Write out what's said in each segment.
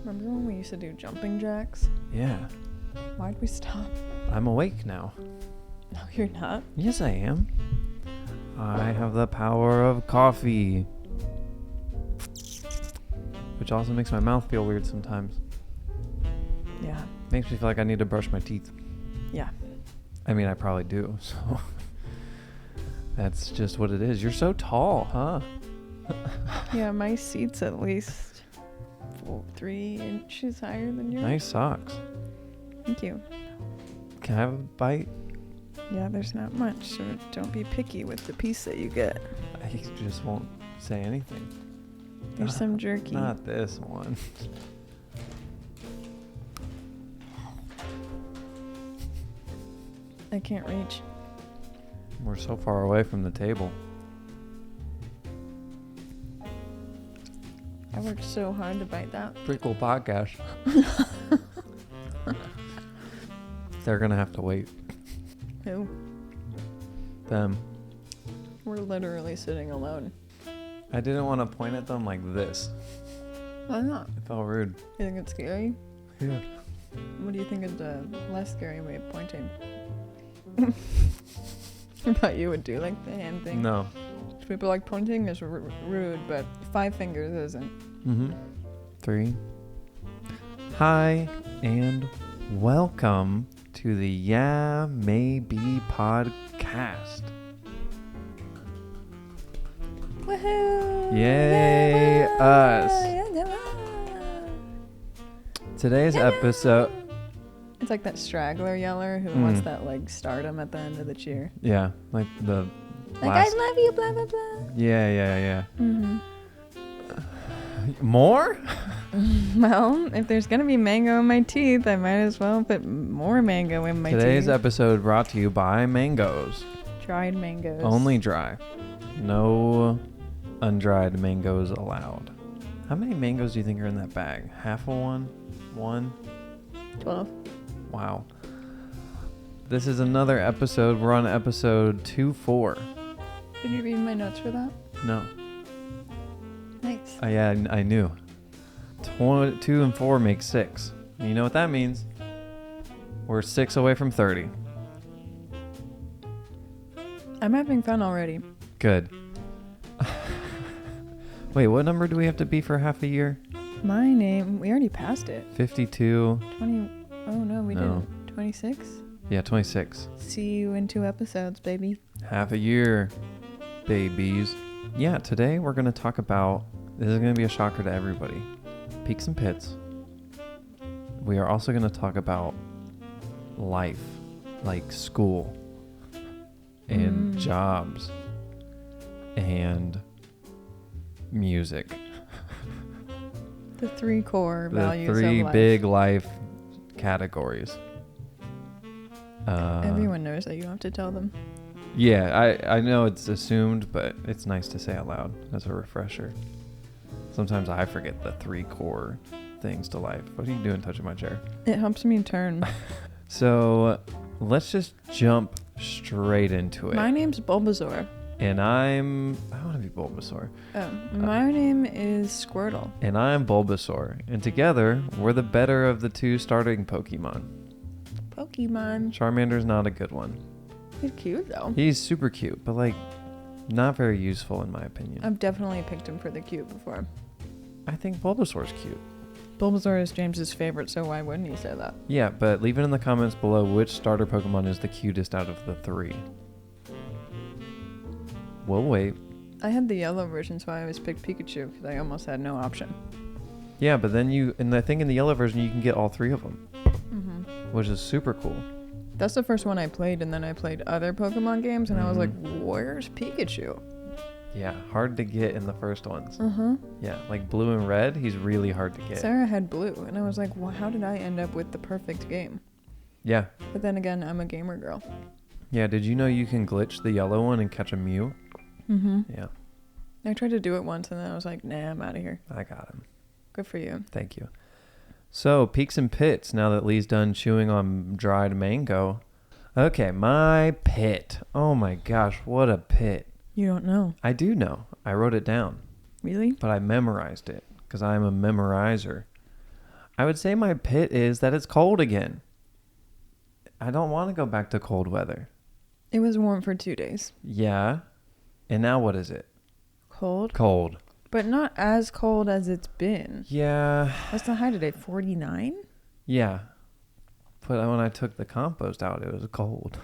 Remember when we used to do jumping jacks? Yeah. Why'd we stop? I'm awake now. No, you're not. Yes, I am. I have the power of coffee. Which also makes my mouth feel weird sometimes. Yeah. Makes me feel like I need to brush my teeth. Yeah. I mean, I probably do, so... That's just what it is. You're so tall, huh? Yeah, my seat's at least 3 inches higher than yours. Nice socks. Thank you. Can I have a bite? Yeah, there's not much, so don't be picky with the piece that you get. I just won't say anything. Here's some jerky. Not this one. I can't reach. We're so far away from the table. I worked so hard to bite that. Pretty cool podcast. They're gonna have to wait. Who? Them. We're literally sitting alone. I didn't want to point at them like this. Why not? It felt rude. You think it's scary? Yeah. What do you think is the less scary way of pointing? I thought you would do like the hand thing. No. People like pointing is rude, but 5 fingers isn't. 3. Hi, and welcome to the Yeah Maybe podcast. Woohoo! Yay, us. Today's episode... It's like that straggler yeller who wants that like stardom at the end of the cheer. Yeah, like the Like, last... I love you, blah, blah, blah. Yeah. Mm-hmm. More? Well, if there's going to be mango in my teeth, I might as well put more mango in my Today's teeth. episode brought to you by mangoes. Dried mangoes. Only dry. No undried mangoes allowed. How many mangoes do you think are in that bag? Half of one? 1? 12. Wow. This is another episode. We're on episode 24. Did you read my notes for that? No. Nice. Yeah, I knew. 2 and 4 make 6. And you know what that means? We're 6 away from 30. I'm having fun already. Good. Wait, what number do we have to be for half a year? My name, we already passed it. 52. 20, oh no, we No. didn't. 26? Yeah, 26. See you in 2 episodes, baby. Half a year, babies. Yeah, today we're going to talk about, this is going to be a shocker to everybody, peaks and pits. We are also going to talk about life, like school and jobs and music. The 3 core The values 3 of life. big life categories. Everyone knows that. You don't have to tell them. Yeah, I know it's assumed, but it's nice to say out loud as a refresher. Sometimes I forget the 3 core things to life. What are you doing touching my chair? It helps me turn. So let's just jump straight into it. My name's Bulbasaur. And I want to be Bulbasaur. Oh, my name is Squirtle. And I'm Bulbasaur. And together, we're the better of the 2 starting Pokemon. Pokemon. Charmander's not a good one. He's cute though. He's super cute, but like, not very useful in my opinion. I've definitely picked him for the cute before. I think Bulbasaur's cute. Bulbasaur is James's favorite, so why wouldn't he say that? Yeah, but leave it in the comments below which starter Pokemon is the cutest out of the 3. We'll wait. I had the yellow version, so I always picked Pikachu because I almost had no option. Yeah, but then I think in the yellow version you can get all 3 of them, Mm-hmm. which is super cool. That's the first one I played, and then I played other Pokemon games, and I was like, where's Pikachu? Yeah, hard to get in the first ones. Uh-huh. Yeah, like blue and red, he's really hard to get. Sarah had blue, and I was like, well, how did I end up with the perfect game? Yeah. But then again, I'm a gamer girl. Yeah, did you know you can glitch the yellow one and catch a Mew? Mm-hmm. Yeah. I tried to do it once, and then I was like, nah, I'm out of here. I got him. Good for you. Thank you. So, peaks and pits, now that Leigh's done chewing on dried mango. Okay, my pit. Oh my gosh, what a pit. You don't know. I do know. I wrote it down. Really? But I memorized it because I'm a memorizer. I would say my pit is that it's cold again. I don't want to go back to cold weather. It was warm for 2 days. Yeah. And now what is it? Cold? Cold. But not as cold as it's been. Yeah. What's the high today? 49? Yeah. But when I took the compost out, it was cold.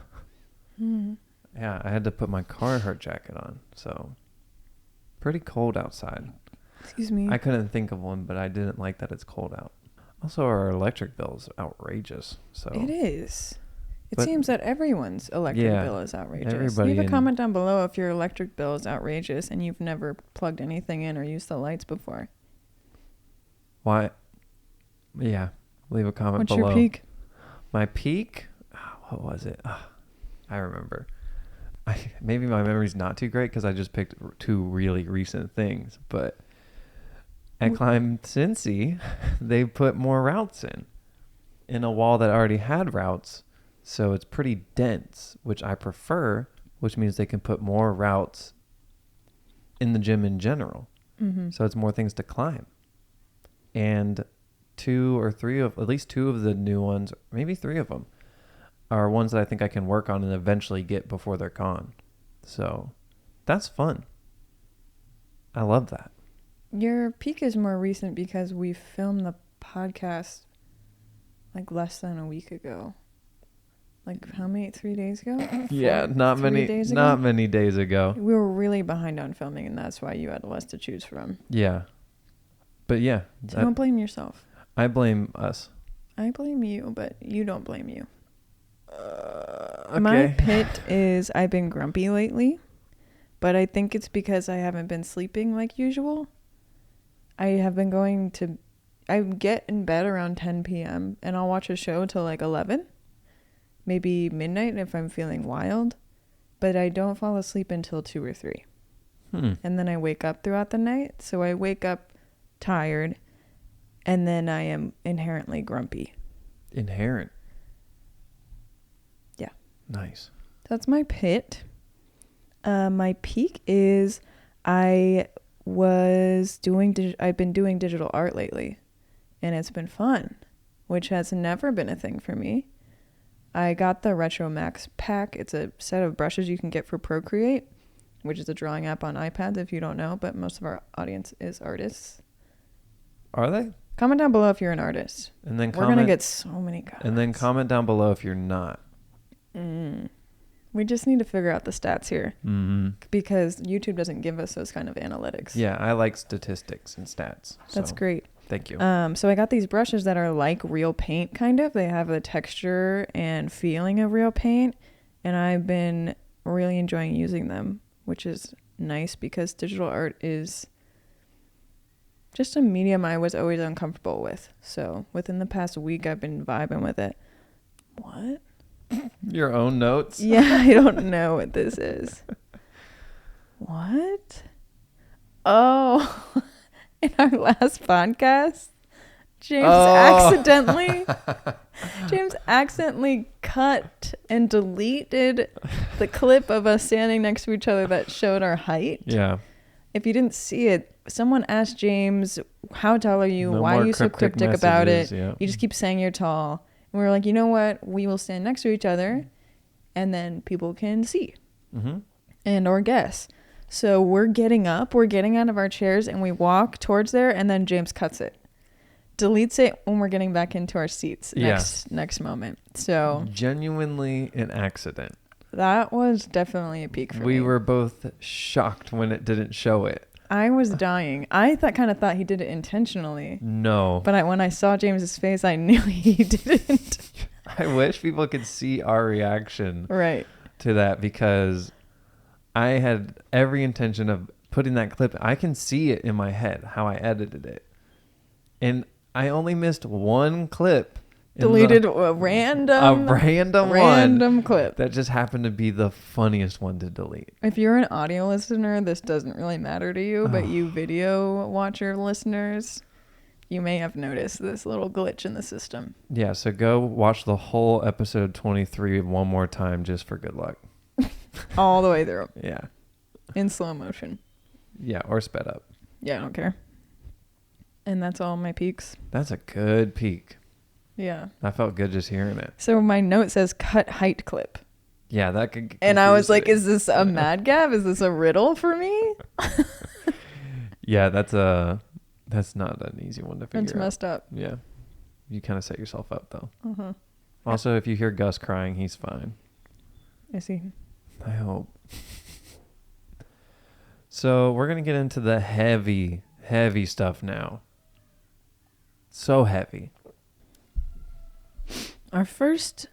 Yeah, I had to put my Carhartt jacket on. So, pretty cold outside. Excuse me. I couldn't think of one, but I didn't like that it's cold out. Also, our electric bill is outrageous. So It is. It But- seems that everyone's electric Yeah, bill is outrageous. everybody Leave a in- comment down below if your electric bill is outrageous and you've never plugged anything in or used the lights before. why? Yeah, leave a comment What's below. your peak? My peak? What was it? I remember. Maybe my memory's not too great because I just picked two really recent things. But at Climb Cincy, they put more routes in a wall that already had routes. So it's pretty dense, which I prefer, which means they can put more routes in the gym in general. Mm-hmm. So it's more things to climb. And at least two of the new ones, maybe three of them, are ones that I think I can work on and eventually get before they're gone. So that's fun. I love that. Your peak is more recent because we filmed the podcast like less than a week ago. Like how many? 3 days ago? Yeah, not 3 many days not ago? many days ago. We were really behind on filming, and that's why you had less to choose from. Yeah. But yeah, So don't blame yourself. I blame us. I blame you, but you don't blame you. Okay. My pit is I've been grumpy lately, but I think it's because I haven't been sleeping like usual. I get in bed around 10 p.m. and I'll watch a show till like 11, maybe midnight if I'm feeling wild, but I don't fall asleep until 2 or 3. And then I wake up throughout the night. So I wake up tired and then I am inherently grumpy. Inherent. Yeah. Nice. That's my pit. My peak is I've been doing digital art lately, and it's been fun, which has never been a thing for me. I got the Retro Max pack. It's a set of brushes you can get for Procreate, which is a drawing app on iPads if you don't know, but most of our audience is artists. Are they? Comment down below if you're an artist. And then We're going to get so many comments. And then comment down below if you're not. We just need to figure out the stats here because YouTube doesn't give us those kind of analytics. Yeah, I like statistics and stats. That's so great. Thank you. So I got these brushes that are like real paint, kind of. They have the texture and feeling of real paint, and I've been really enjoying using them, which is nice because digital art is just a medium I was always uncomfortable with. So within the past week, I've been vibing with it. What? Your own notes? Yeah, I don't know what this is. What? Oh, in our last podcast, James accidentally cut and deleted the clip of us standing next to each other that showed our height. Yeah. If you didn't see it, someone asked James, how tall are you? No Why are more you so cryptic cryptic about it? messages, yeah. You just keep saying you're tall. And we were like, you know what? We will stand next to each other and then people can see and or guess. So we're getting up, we're getting out of our chairs and we walk towards there and then James cuts it. Deletes it when we're getting back into our seats next moment. So genuinely an accident. that was definitely a peak for me. We were both shocked when it didn't show it. I was dying. I thought he did it intentionally. No. But when I saw James's face, I knew he didn't. I wish people could see our reaction Right. to that because I had every intention of putting that clip. I can see it in my head, how I edited it. And I only missed one clip. Deleted a random clip. That just happened to be the funniest one to delete. If you're an audio listener, this doesn't really matter to you, but you video watcher listeners, you may have noticed this little glitch in the system. Yeah, so go watch the whole episode 23 one more time just for good luck. All the way through. Yeah. In slow motion. Yeah, or sped up. Yeah, I don't care. And that's all my peaks. That's a good peak. Yeah. I felt good just hearing it. So my note says cut height clip. Yeah, that could get And I was like, confusing. is this a mad gap? Is this a riddle for me? Yeah, that's not an easy one to figure It's out. messed up. Yeah. You kind of set yourself up, though. Uh-huh. Also, if you hear Gus crying, he's fine. Is he? I hope. So we're going to get into the heavy, heavy stuff now. So heavy. Our first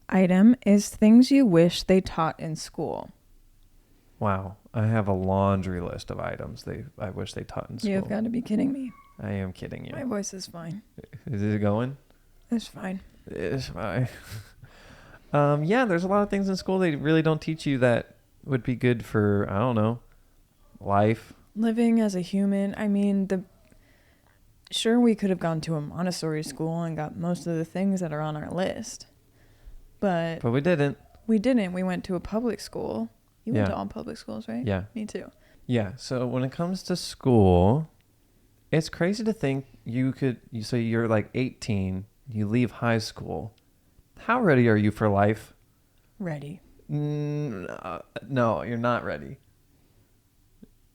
item is things you wish they taught in school. Wow. I have a laundry list of items I wish they taught in school. You've got to be kidding me. I am kidding you. My voice is fine. Is it going? It's fine. It's fine. Yeah, there's a lot of things in school they really don't teach you that would be good for, I don't know, life. Living as a human, I mean, sure, we could have gone to a Montessori school and got most of the things that are on our list. But we didn't. We didn't. We went to a public school. You went Yeah. to all public schools, right? Yeah. Me too. Yeah. So when it comes to school, it's crazy to think so you're like 18, you leave high school. How ready are you for life? Ready. No, you're not ready.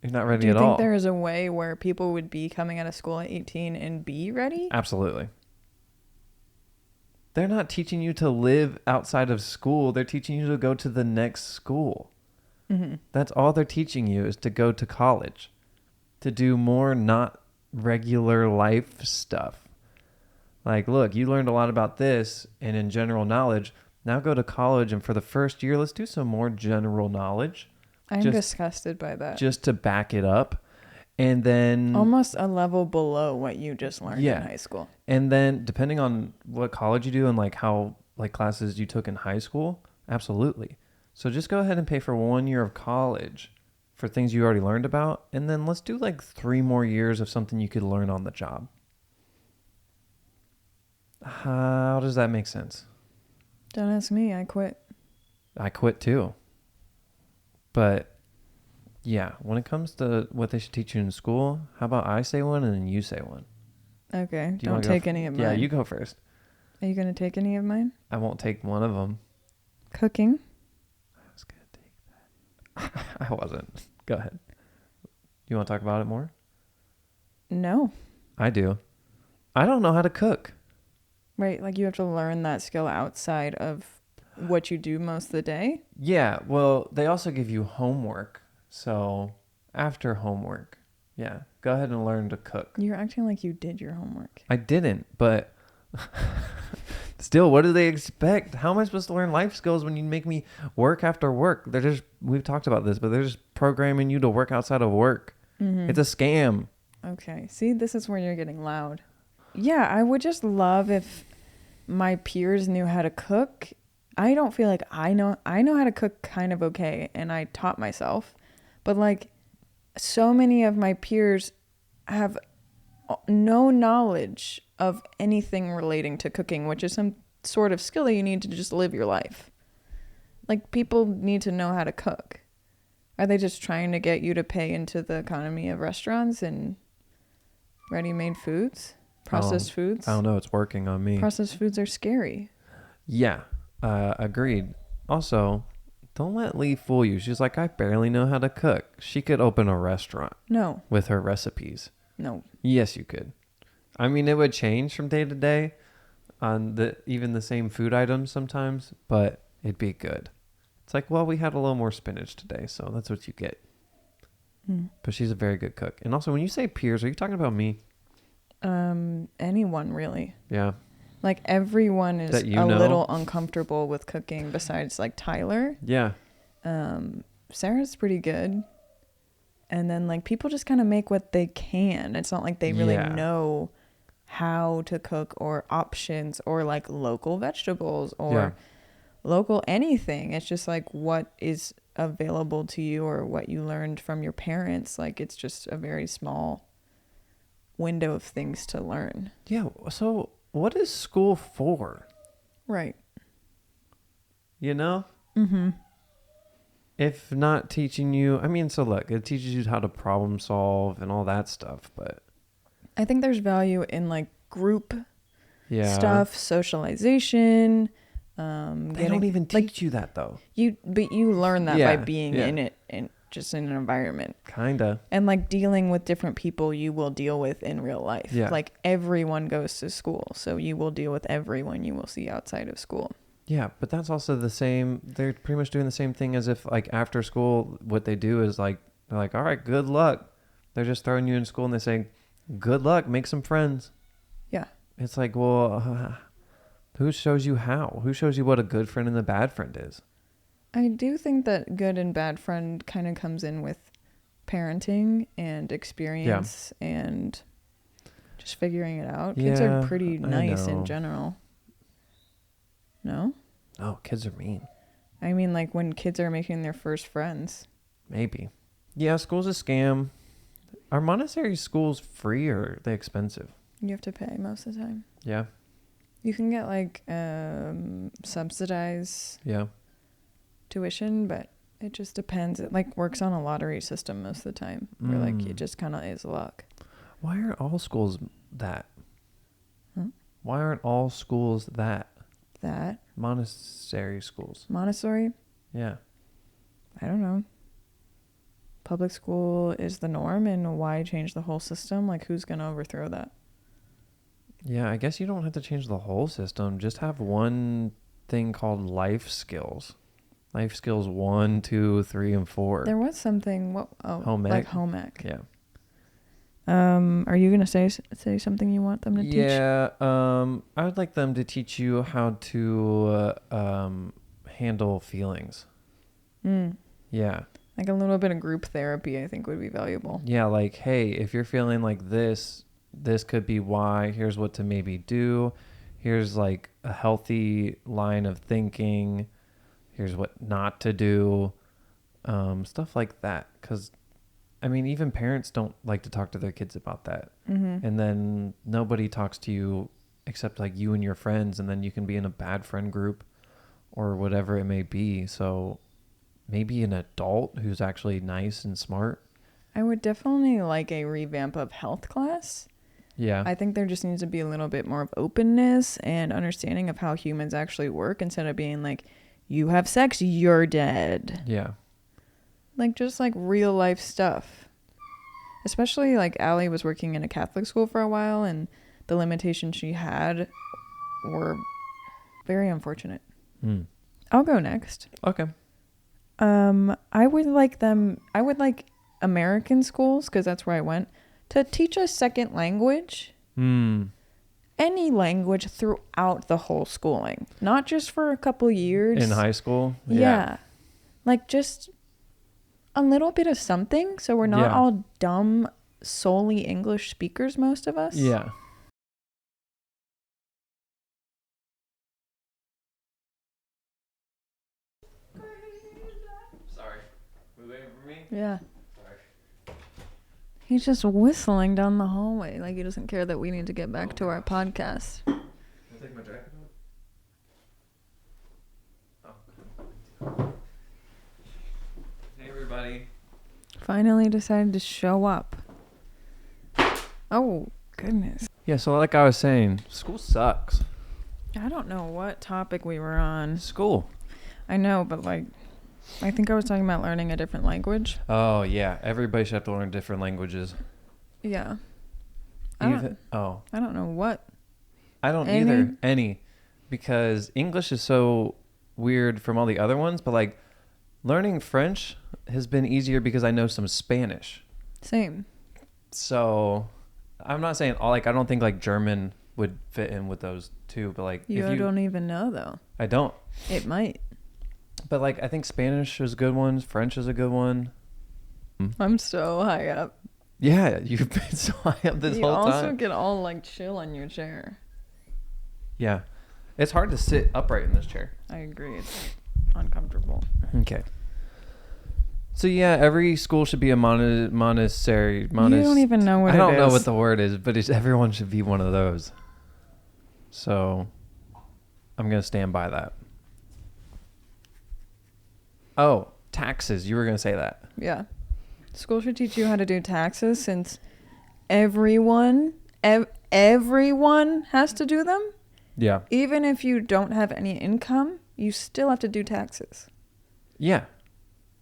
You're not ready Do you at think all. there is a way where people would be coming out of school at 18 and be ready? Absolutely. They're not teaching you to live outside of school. They're teaching you to go to the next school. Mm-hmm. That's all they're teaching you is to go to college, to do more not regular life stuff. Like, look, you learned a lot about this and in general knowledge. Now go to college, and for the first year, let's do some more general knowledge. I'm Just- disgusted by that. Just to back it up. And then Almost a level below what you just learned Yeah. in high school. And then depending on what college you do and like how like classes you took in high school, absolutely. So just go ahead and pay for 1 year of college for things you already learned about. And then let's do like 3 more years of something you could learn on the job. How does that make sense? Don't ask me. I quit. I quit too. But yeah, when it comes to what they should teach you in school, how about I say one and then you say one? Okay. Do you Don't wanna go take any of mine. Yeah, you go first. Are you going to take any of mine? I won't take one of them. Cooking. I was going to take that. I wasn't. Go ahead. You want to talk about it more? No. I do. I don't know how to cook. Right. Like you have to learn that skill outside of what you do most of the day. Yeah, well, they also give you homework. So after homework, yeah, go ahead and learn to cook. You're acting like you did your homework. I didn't, but still, what do they expect? How am I supposed to learn life skills when you make me work after work? We've talked about this, but they're just programming you to work outside of work. Mm-hmm. It's a scam. Okay. See, this is where you're getting loud. Yeah, I would just love if my peers knew how to cook. I don't feel like I know how to cook kind of okay, and I taught myself. But like so many of my peers have no knowledge of anything relating to cooking, which is some sort of skill that you need to just live your life. Like people need to know how to cook. Are they just trying to get you to pay into the economy of restaurants and ready-made foods? Processed foods? I don't know. It's working on me. Processed foods are scary. Yeah, agreed. Also, don't let Leigh fool you. She's like, I barely know how to cook. She could open a restaurant No. with her recipes. No. Yes, you could. I mean, it would change from day to day on even the same food items sometimes, but it'd be good. It's like, well, we had a little more spinach today, so that's what you get. But she's a very good cook. And also, when you say peers, are you talking about me? Anyone really. Yeah. Like everyone is That you a know? little uncomfortable with cooking besides like Tyler. Yeah. Sarah's pretty good. And then like people just kind of make what they can. It's not like they really Yeah. know how to cook or options or like local vegetables or Yeah. local anything. It's just like what is available to you or what you learned from your parents. Like it's just a very small window of things to learn. Yeah. So what is school for? Right. You know? Mm-hmm. If not teaching you, I mean, so look, it teaches you how to problem solve and all that stuff, but I think there's value in like group Yeah. stuff, socialization. They don't even teach you that though. But you learn that by being yeah. in it and just in an environment. Kinda. And like dealing with different people you will deal with in real life. Yeah. Like everyone goes to school, so you will deal with everyone you will see outside of school. Yeah, but that's also the same. They're pretty much doing the same thing as if like after school, what they do is like, they're like, all right, good luck. They're just throwing you in school and they say, good luck, make some friends. Yeah. It's like, well, who shows you how? Who shows you what a good friend and a bad friend is? I do think that good and bad friend kind of comes in with parenting and experience and just figuring it out. Kids are pretty nice in general. No? Oh, kids are mean. I mean, like when kids are making their first friends. Maybe. Yeah, school's a scam. Are Montessori schools free or are they expensive? You have to pay most of the time. Yeah. You can get like subsidized tuition, but it just depends. It like works on a lottery system most of the time, where like it just kind of is luck. Why aren't all schools that? Huh? Why aren't all schools that? That Montessori schools. Montessori? Yeah. I don't know. Public school is the norm, and why change the whole system? Like, who's gonna overthrow that? Yeah, I guess you don't have to change the whole system. Just have one thing called life skills. Life skills 1, 2, 3, and 4. There was something. Home ec. Like home ec. Yeah. Are you gonna say something you want them to teach? Yeah. I would like them to teach you how to handle feelings. Yeah. Like a little bit of group therapy, I think would be valuable. Yeah, like, hey, if you're feeling like this could be why. Here's what to maybe do. Here's like a healthy line of thinking. Here's what not to do. Stuff like that. Because, I mean, even parents don't like to talk to their kids about that. Mm-hmm. And then nobody talks to you except like you and your friends. And then you can be in a bad friend group or whatever it may be. So maybe an adult who's actually nice and smart. I would definitely like a revamp of health class. Yeah. I think there just needs to be a little bit more of openness and understanding of how humans actually work instead of being like, you have sex, you're dead. Yeah. Like just like real life stuff. Especially like Allie was working in a Catholic school for a while and the limitations she had were very unfortunate. I'll go next. Okay. I would like American schools, because that's where I went, to teach a second language. Any language throughout the whole schooling, not just for a couple years. In high school? Yeah. Like just a little bit of something, so we're not all dumb, solely English speakers, most of us. Yeah. Sorry. We waiting for me? Yeah. Sorry. He's just whistling down the hallway like he doesn't care that we need to get back to our podcast. Can I take my jacket off? Oh. Hey, everybody. Finally decided to show up. Oh, goodness. Yeah, so like I was saying, school sucks. I don't know what topic we were on. School. I know, but like, I think I was talking about learning a different language. Oh, yeah. Everybody should have to learn different languages. Yeah. I don't know what. I don't either. Any. Because English is so weird from all the other ones, but like learning French has been easier because I know some Spanish. Same. So I'm not saying I don't think like German would fit in with those two, but like you don't even know though. I don't. It might. But like I think Spanish is a good one. French is a good one. I'm so high up. Yeah, you've been so high up this whole time. You also get all like chill on your chair. Yeah. It's hard to sit upright in this chair. I agree. It's uncomfortable. Okay. So yeah, every school should be a monastery. You don't even know what it is. I don't know what the word is, but everyone should be one of those. So I'm going to stand by that. Oh, taxes. You were going to say that. Yeah. School should teach you how to do taxes, since everyone everyone has to do them. Yeah. Even if you don't have any income, you still have to do taxes. Yeah.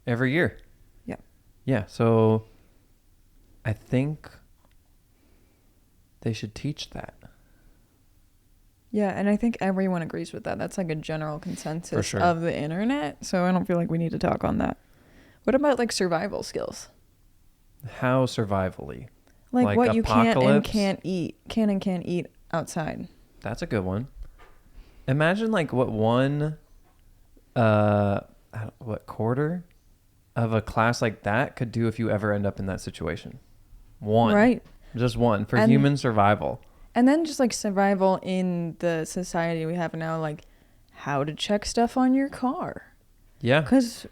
Every year. Yeah. Yeah. So I think they should teach that. Yeah, and I think everyone agrees with that. That's like a general consensus sure. of the internet. So I don't feel like we need to talk on that. What about like survival skills? How survivally? Like what you can and apocalypse? can't eat, can and can't eat outside. That's a good one. Imagine like what one, what quarter of a class like that could do if you ever end up in that situation. One. Right. Just one for And- human survival. And then just like survival in the society we have now, like how to check stuff on your car. Yeah. Because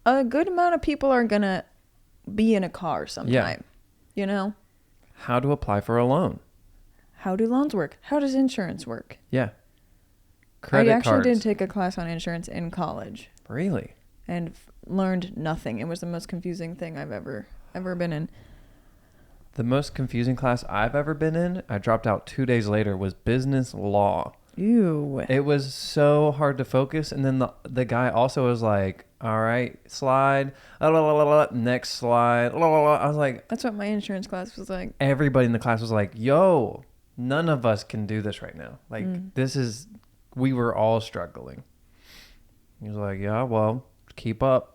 a good amount of people are going to be in a car sometime. Yeah. You know? How to apply for a loan. How do loans work? How does insurance work? Yeah. Credit I actually cards. did take a class on insurance in college Really? and learned nothing. It was the most confusing thing I've ever been in. The most confusing class I've ever been in, I dropped out 2 days later, was business law. Ew. It was so hard to focus. And then the guy also was like, all right, slide, next slide. I was like, That's what my insurance class was like. everybody in the class was like, yo, none of us can do this right now. Like, we were all struggling. He was like, yeah, well, keep up.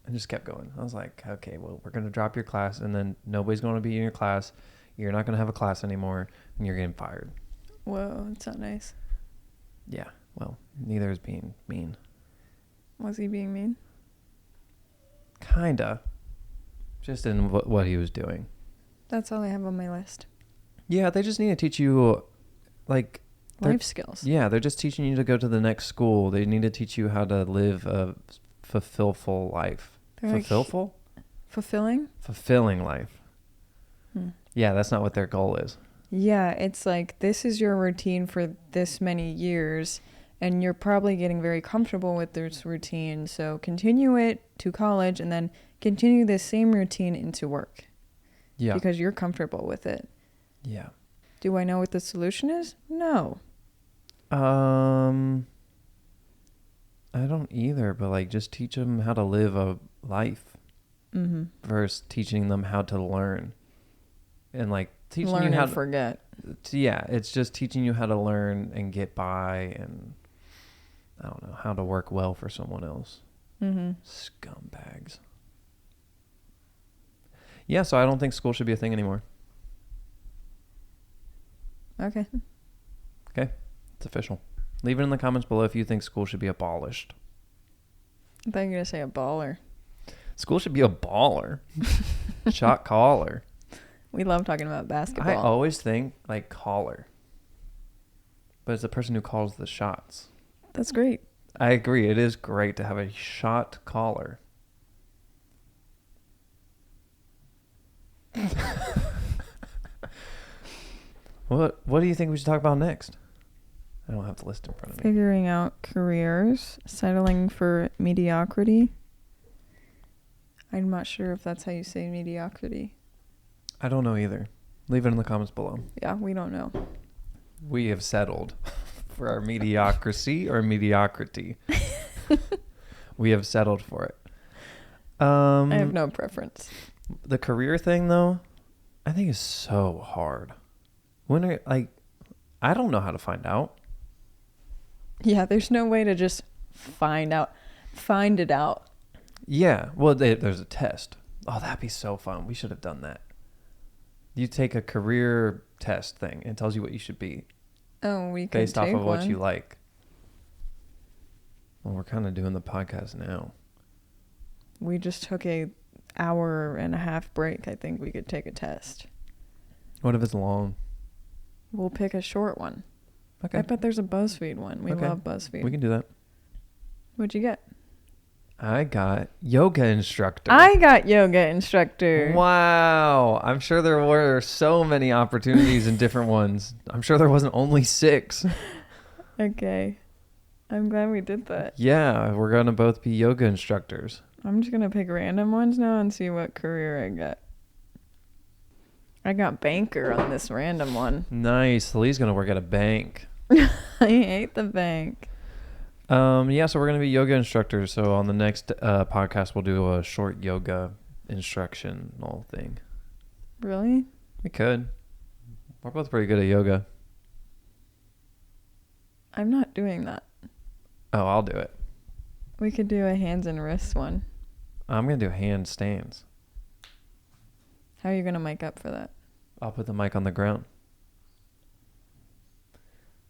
And just kept going. I was like, okay, well, we're going to drop your class, and then nobody's going to be in your class. You're not going to have a class anymore, and you're getting fired. Whoa, that's not nice. Yeah, well, neither is being mean. Was he being mean? Kinda. Just in what he was doing. That's all I have on my list. Yeah, they just need to teach you, like... Life skills. Yeah, they're just teaching you to go to the next school. They need to teach you how to live a fulfillful life. Like Fulfillful? fulfilling? Fulfilling life. Yeah, that's not what their goal is. Yeah, it's like this is your routine for this many years, and you're probably getting very comfortable with this routine. So continue it to college and then continue this same routine into work. Yeah. Because you're comfortable with it. Yeah. Do I know what the solution is? No. I don't either, but like just teach them how to live a life versus teaching them how to learn. And like teaching Learn you how and forget. Yeah, it's just teaching you how to learn and get by, and I don't know, how to work well for someone else. Scumbags. Yeah, so I don't think school should be a thing anymore. Okay. Okay, it's official. Leave it in the comments below if you think school should be abolished. I thought you were going to say a baller. School should be a baller. Shot caller. We love talking about basketball. I always think like caller, but it's the person who calls the shots. That's great. I agree. It is great to have a shot caller. What do you think we should talk about next? I don't have the list in front of me. Figuring out careers, settling for mediocrity. I'm not sure if that's how you say mediocrity. I don't know either. Leave it in the comments below. Yeah, we don't know. We have settled for our mediocrity or mediocrity. We have settled for it. I have no preference. The career thing, though, I think is so hard. I don't know how to find out. Yeah, there's no way to just find it out. Yeah, well, there's a test. Oh, that'd be so fun. We should have done that. You take a career test thing and it tells you what you should be. Oh, we could based off take of what one. you like. Well, we're kind of doing the podcast now. We just took a hour and a half break. I think we could take a test. What if it's long? We'll pick a short one. Okay. I bet there's a BuzzFeed one. We Okay. love BuzzFeed. We can do that. What'd you get? I got yoga instructor. I got yoga instructor. Wow. I'm sure there were so many opportunities in different ones. I'm sure there wasn't only 6. Okay. I'm glad we did that. Yeah, we're going to both be yoga instructors. I'm just going to pick random ones now and see what career I get. I got banker on this random one. Nice. Leigh's going to work at a bank. I hate the bank. Yeah, so we're going to be yoga instructors. So on the next podcast, we'll do a short yoga instructional thing. Really? We could. We're both pretty good at yoga. I'm not doing that. Oh, I'll do it. We could do a hands and wrists one. I'm going to do handstands. How are you going to mic up for that? I'll put the mic on the ground.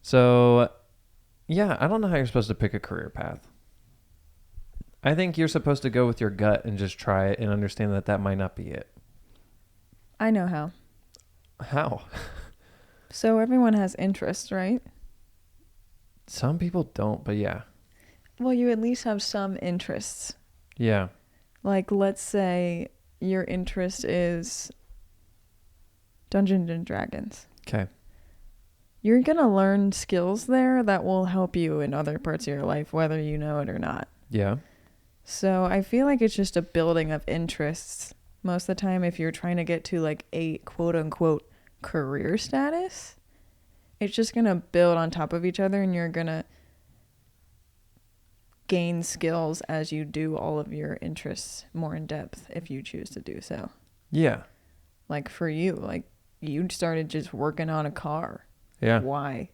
So, yeah, I don't know how you're supposed to pick a career path. I think you're supposed to go with your gut and just try it and understand that that might not be it. I know how. How? So everyone has interests, right? Some people don't, but yeah. Well, you at least have some interests. Yeah. Like, let's say your interest is Dungeons and Dragons. Okay. You're going to learn skills there that will help you in other parts of your life, whether you know it or not. Yeah. So I feel like it's just a building of interests. Most of the time, if you're trying to get to like a quote unquote career status, it's just going to build on top of each other and you're going to gain skills as you do all of your interests more in depth if you choose to do so. Yeah. Like for you, like you started just working on a car. Yeah. Why?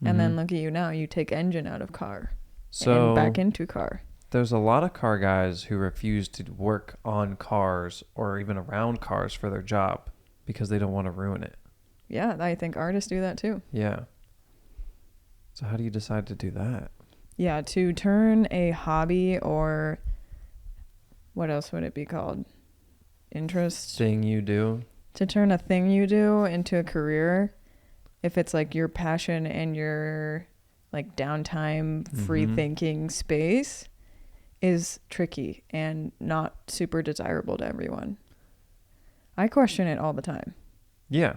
And then look at you now, you take engine out of car So and back into car. there's a lot of car guys who refuse to work on cars or even around cars for their job because they don't want to ruin it. Yeah, I think artists do that too. Yeah. So how do you decide to do that? Yeah, to turn a hobby or what else would it be called? Interest. Thing you do? To turn a thing you do into a career, if it's like your passion and your like downtime, free thinking space, is tricky and not super desirable to everyone. I question it all the time. Yeah.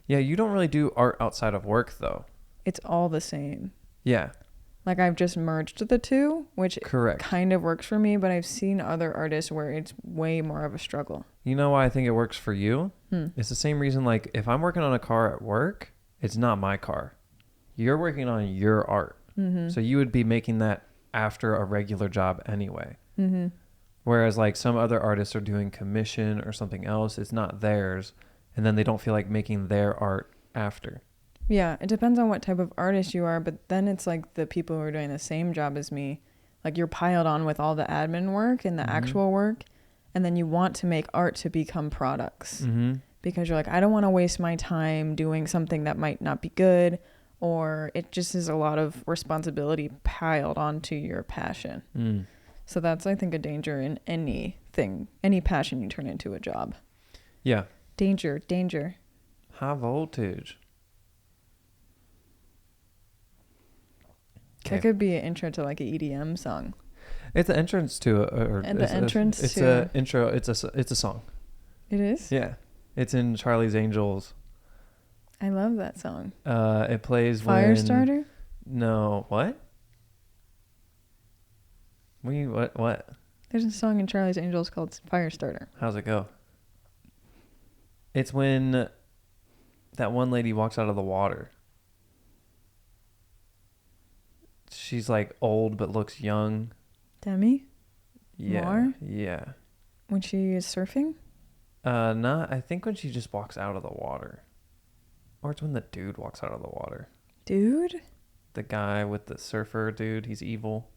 Yeah, you don't really do art outside of work though. It's all the same. Yeah. Like I've just merged the two, which Correct. kind of works for me, but I've seen other artists where it's way more of a struggle. You know why I think it works for you? It's the same reason, like, if I'm working on a car at work, it's not my car. You're working on your art. So you would be making that after a regular job anyway. Whereas, like, some other artists are doing commission or something else. It's not theirs. And then they don't feel like making their art after. Yeah, it depends on what type of artist you are, but then it's like the people who are doing the same job as me. Like, you're piled on with all the admin work and the actual work. And then you want to make art to become products because you're like, I don't want to waste my time doing something that might not be good, or it just is a lot of responsibility piled onto your passion. So that's, I think, a danger in anything, any passion you turn into a job. Yeah. Danger. High voltage. That could be an intro to like an EDM song. It's an entrance to it's a intro. It's a song. It is? Yeah. It's in Charlie's Angels. I love that song. It plays Firestarter? No, what? What? There's a song in Charlie's Angels called Firestarter. How's it go? It's when that one lady walks out of the water. She's like old but looks young. Demi? Yeah. Moore? Yeah. When she is surfing? Not. I think when she just walks out of the water, or it's when the dude walks out of the water. Dude? The guy with the surfer dude. He's evil.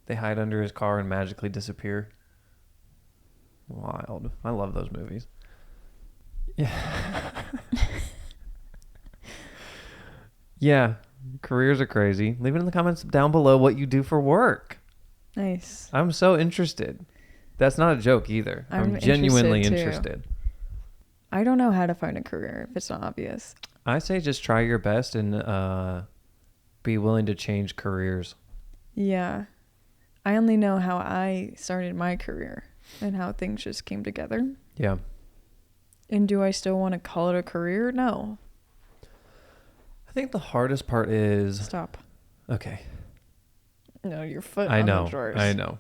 They hide under his car and magically disappear. Wild. I love those movies. Yeah. Yeah. Careers are crazy. Leave it in the comments down below what you do for work. Nice. I'm so interested. That's not a joke either. I'm genuinely interested, interested. I don't know how to find a career if it's not obvious. I say just try your best and be willing to change careers. Yeah. I only know how I started my career and how things just came together. Yeah. And do I still want to call it a career? No. I think the hardest part is... Stop. Okay. No, your foot I on know. the drawers. I know.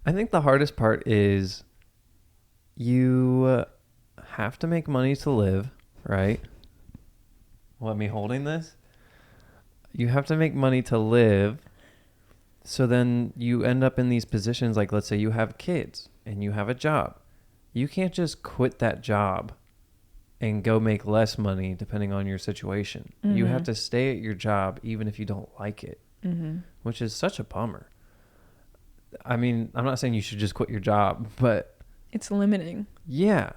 I think the hardest part is you have to make money to live, right? What, me holding this? You have to make money to live. So then you end up in these positions, like let's say you have kids and you have a job. You can't just quit that job and go make less money depending on your situation. Mm-hmm. You have to stay at your job even if you don't like it, Mm-hmm. which is such a bummer. I mean, I'm not saying you should just quit your job, but It's limiting. yeah.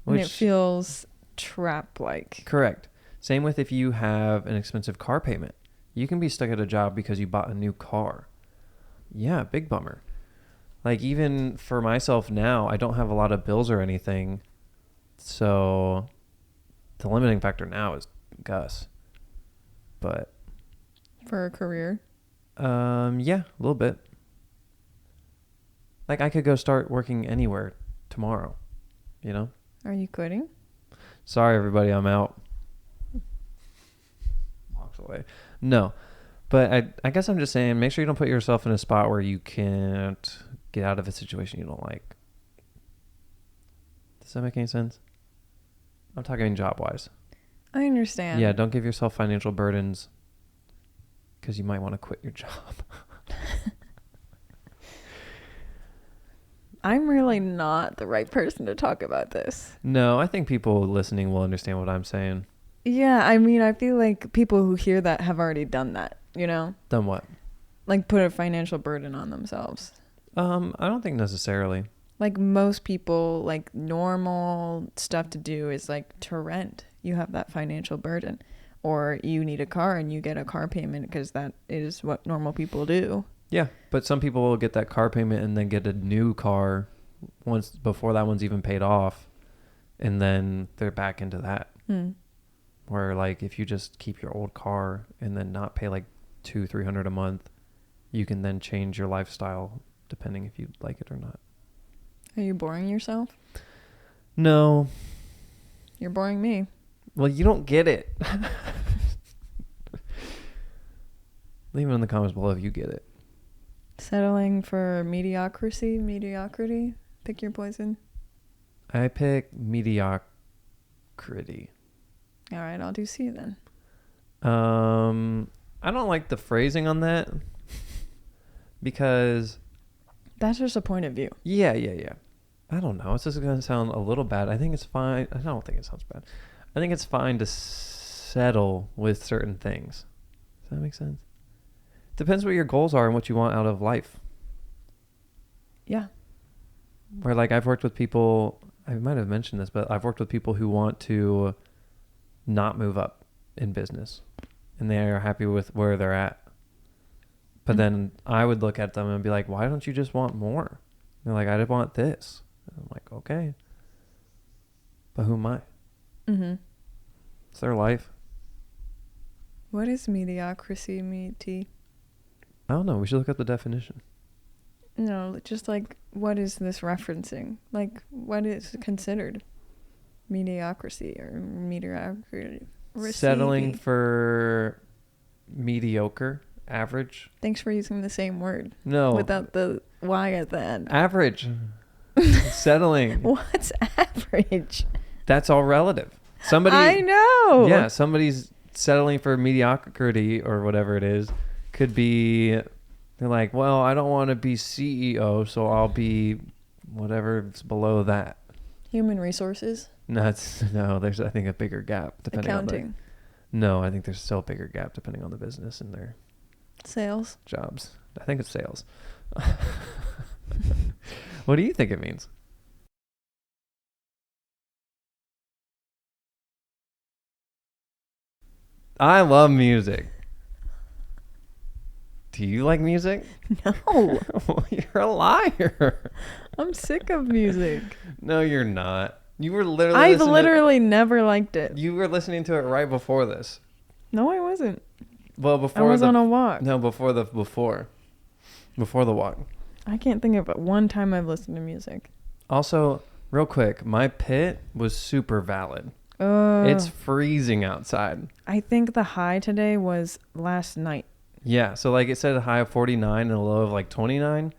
And it feels trap-like. Correct. Same with if you have an expensive car payment. You can be stuck at a job because you bought a new car. Yeah, big bummer. Like even for myself now, I don't have a lot of bills or anything. So the limiting factor now is Gus. But For a career. yeah, a little bit. Like I could go start working anywhere tomorrow, you know? Are you quitting? Sorry everybody, I'm out. Walks away. No. But I guess I'm just saying, make sure you don't put yourself in a spot where you can't get out of a situation you don't like. Does that make any sense? I'm talking job-wise. I understand. Yeah, don't give yourself financial burdens because you might want to quit your job. I'm really not the right person to talk about this. No, I think people listening will understand what I'm saying. Yeah, I mean, I feel like people who hear that have already done that, you know? Done what? Like put a financial burden on themselves. I don't think necessarily. Like most people, like normal stuff to do is like to rent. You have that financial burden. Or you need a car and you get a car payment because that is what normal people do. Yeah, but some people will get that car payment and then get a new car once before that one's even paid off. And then they're back into that. Where like if you just keep your old car and then not pay like $200-300 a month, you can then change your lifestyle depending if you like it or not. Are you boring yourself? No. You're boring me. Well, you don't get it. Leave it in the comments below if you get it. Settling for mediocrity. Pick your poison. I pick mediocrity. All right, I'll do C then. I don't like the phrasing on that because That's just a point of view. yeah. I don't know. It's just going to sound a little bad. I think it's fine. I don't think it sounds bad. I think it's fine to settle with certain things. Does that make sense? Depends what your goals are and what you want out of life. Yeah. Where like I've worked with people, I might have mentioned this, but I've worked with people who want to not move up in business and they are happy with where they're at. But then I would look at them and be like, why don't you just want more? And they're like, I just want this. And I'm like, okay. But who am I? Mm-hmm. It's their life. What is mediocrity, T? I don't know. We should look up the definition. No, just like, what is this referencing? Like, what is considered mediocrity or mediocrity? Settling for mediocre, average. Thanks for using the same word. No. Without the Y at the end. Average. Settling. What's average? That's all relative. Somebody. I know. Yeah, somebody's settling for mediocrity or whatever it is. Could be, they're like, well, I don't want to be CEO, so I'll be whatever's below that. Human resources. No, there's I think a bigger gap depending Accounting. on no, I think there's still a bigger gap depending on the business and their Sales. jobs. I think it's sales. What do you think it means? I love music. Do you like music? No. Well, you're a liar. I'm sick of music. No, you're not. You were literally I've literally never liked it. You were listening to it right before this. No, I wasn't. Well, before I was on a walk. No, before the walk. I can't think of one time I've listened to music. Also, real quick, my pit was super valid. It's freezing outside. I think the high today was last night. Yeah, so like it said a high of 49 and a low of like 29,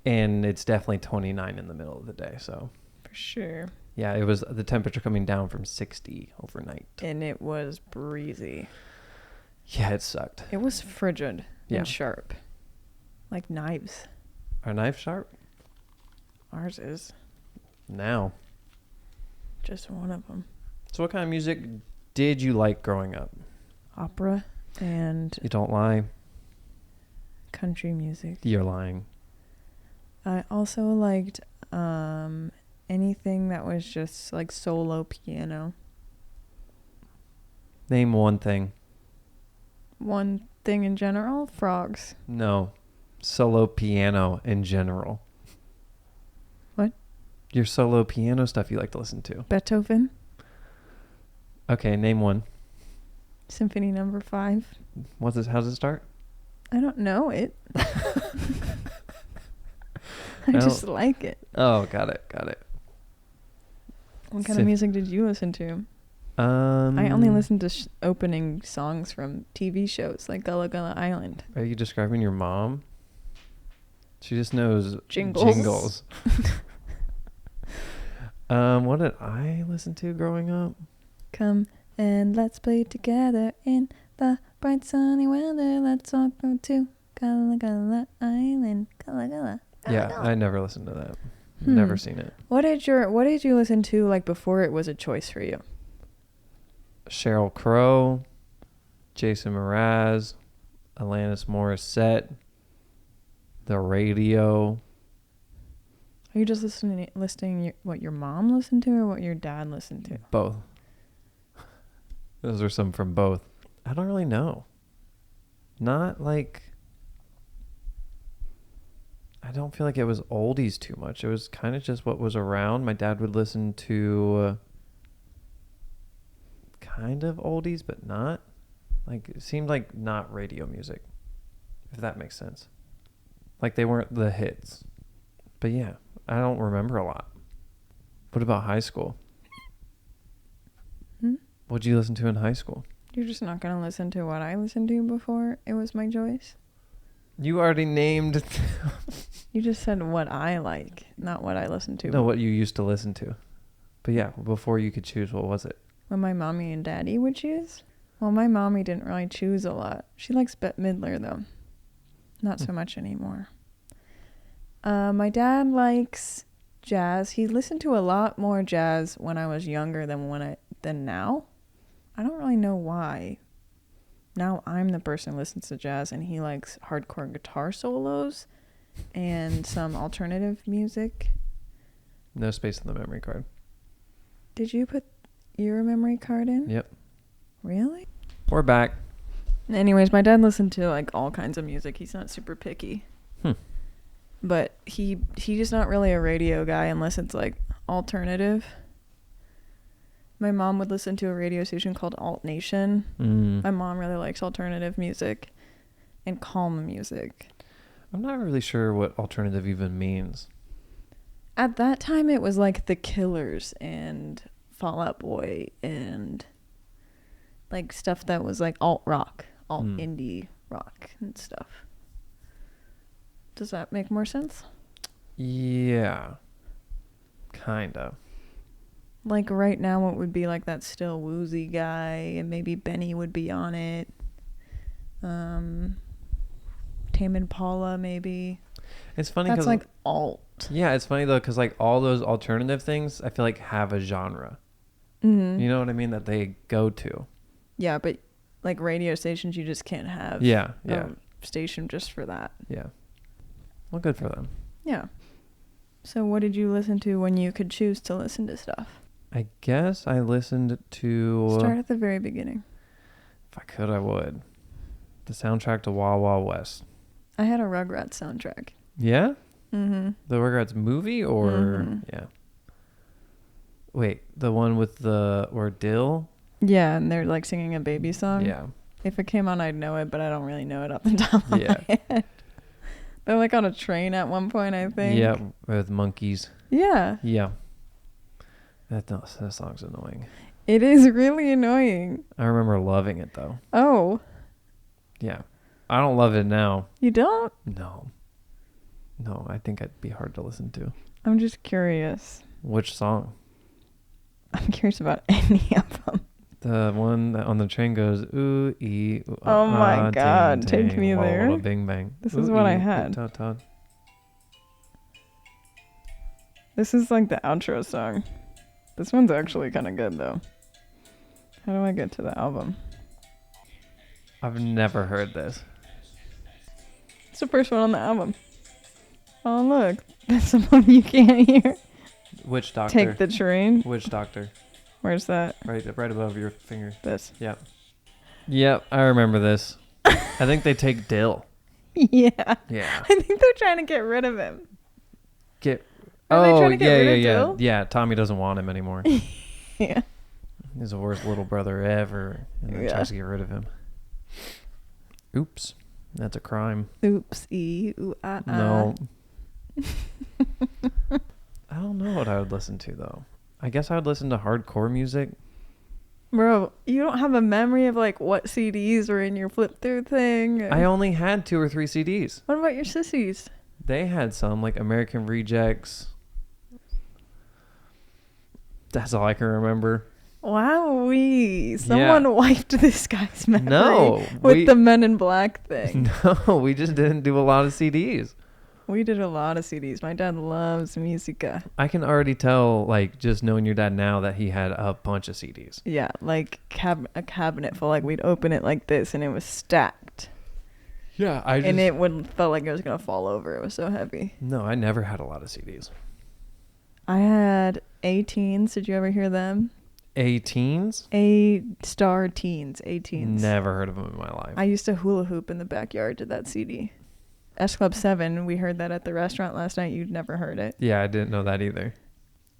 and it's definitely 29 in the middle of the day, so. For sure. Yeah, it was the temperature coming down from 60 overnight. And it was breezy. Yeah, it sucked. It was frigid Yeah. and sharp. Like knives. Are knives sharp? Ours is. Now. Just one of them. So what kind of music did you like growing up? Opera and You don't lie. country music. You're lying. I also liked anything that was just like solo piano. Name one thing. One thing in general, frogs. No. Solo piano in general. What? Your solo piano stuff you like to listen to. Beethoven, Okay, name one. Symphony Number 5. What's this? How does it start? I don't know it. I No. just like it. Oh, got it. What kind of music did you listen to? I only listen to opening songs from TV shows like Gullah Gullah Island. Are you describing your mom? She just knows Jingles. What did I listen to growing up? Come and let's play together in the bright sunny weather. Let's all go to Gullah Gullah Island. Gullah Gullah. Yeah, I never listened to that. Never seen it. What did you listen to like before it was a choice for you? Sheryl Crow, Jason Mraz, Alanis Morissette, The Radio. Are you just listening what your mom listened to or what your dad listened to? Both. Those are some from both. I don't really know. Not like... I don't feel like it was oldies too much. It was kind of just what was around. My dad would listen to kind of oldies, but not. Like, it seemed like not radio music, if that makes sense. Like, they weren't the hits. But yeah, I don't remember a lot. What about high school? What'd you listen to in high school? You're just not going to listen to what I listened to before it was my choice? You already named... You just said what I like, not what I listen to. No, what you used to listen to. But yeah, before you could choose, what was it? What my mommy and daddy would choose? Well, my mommy didn't really choose a lot. She likes Bette Midler, though. Not so much anymore. My dad likes jazz. He listened to a lot more jazz when I was younger than now. I don't really know why. Now I'm the person who listens to jazz, and he likes hardcore guitar solos and some alternative music. No space on the memory card. Did you put your memory card in? Yep. Really? We're back. Anyways, my dad listened to like all kinds of music. He's not super picky. But he's just not really a radio guy unless it's like alternative. My mom would listen to a radio station called Alt Nation. My mom really likes alternative music and calm music. I'm not really sure what alternative even means. At that time, it was like The Killers and Fall Out Boy and like stuff that was like alt rock, alt indie rock and stuff. Does that make more sense? Yeah. Kinda. Like right now, it would be like that Still Woozy guy, and maybe Benny would be on it. Tame Impala, maybe. It's funny That's because like alt. Yeah, it's funny though because like all those alternative things, I feel like have a genre. Mm-hmm. You know what I mean? That they go to. Yeah, but like radio stations, you just can't have. Yeah. A station just for that. Yeah. Well, good for them. Yeah. So what did you listen to when you could choose to listen to stuff? I guess I listened to... Start at the very beginning. If I could, I would. The soundtrack to Wild Wild West. I had a Rugrats soundtrack. Yeah? Mm-hmm. The Rugrats movie or... Mm-hmm. Yeah. Wait, the one with or Dill? Yeah, and they're like singing a baby song. Yeah. If it came on, I'd know it, but I don't really know it off the top of Yeah. my head. They're like on a train at one point, I think. Yeah, with monkeys. Yeah. Yeah. That song's annoying. It is really annoying. I remember loving it, though. Oh. Yeah. I don't love it now. You don't? No, I think it'd be hard to listen to. I'm just curious. Which song? I'm curious about any of them. The one that on the train goes, ooh, ee, ooh, Oh my ah, God, ting, take me ting, there. walla, bing, bang. This Ooh, is what I ee, ooh, had. ta, ta. This is like the outro song. This one's actually kind of good though. How do I get to the album? I've never heard this. It's the first one on the album. Oh look, that's someone you can't hear. Which doctor? Take the train. Which doctor? Where's that? Right above your finger. This. Yep. Yep, I remember this. I think they take Dill. Yeah. Yeah. I think they're trying to get rid of him. Are they trying to get rid of yeah. Dill? Yeah, Tommy doesn't want him anymore. Yeah. He's the worst little brother ever. And then tries to get rid of him. Oops. That's a crime. Oopsie. Ooh, No. I don't know what I would listen to, though. I guess I would listen to hardcore music. Bro, you don't have a memory of like what CDs were in your flip through thing? I only had 2 or 3 CDs. What about your sissies? They had some, like American Rejects. That's all I can remember. Wowee. Someone wiped this guy's memory No, with the Men in Black thing. No, we just didn't do a lot of CDs. We did a lot of CDs. My dad loves musica. I can already tell, like, just knowing your dad now, that he had a bunch of CDs. Yeah, like a cabinet full. Like we'd open it like this and it was stacked. Yeah, and it felt like it was going to fall over. It was so heavy. No, I never had a lot of CDs. I had A-Teens. Did you ever hear them? A-Teens? A-Star Teens. A-Teens. Never heard of them in my life. I used to hula hoop in the backyard to that CD. S Club 7, we heard that at the restaurant last night. You'd never heard it. Yeah, I didn't know that either.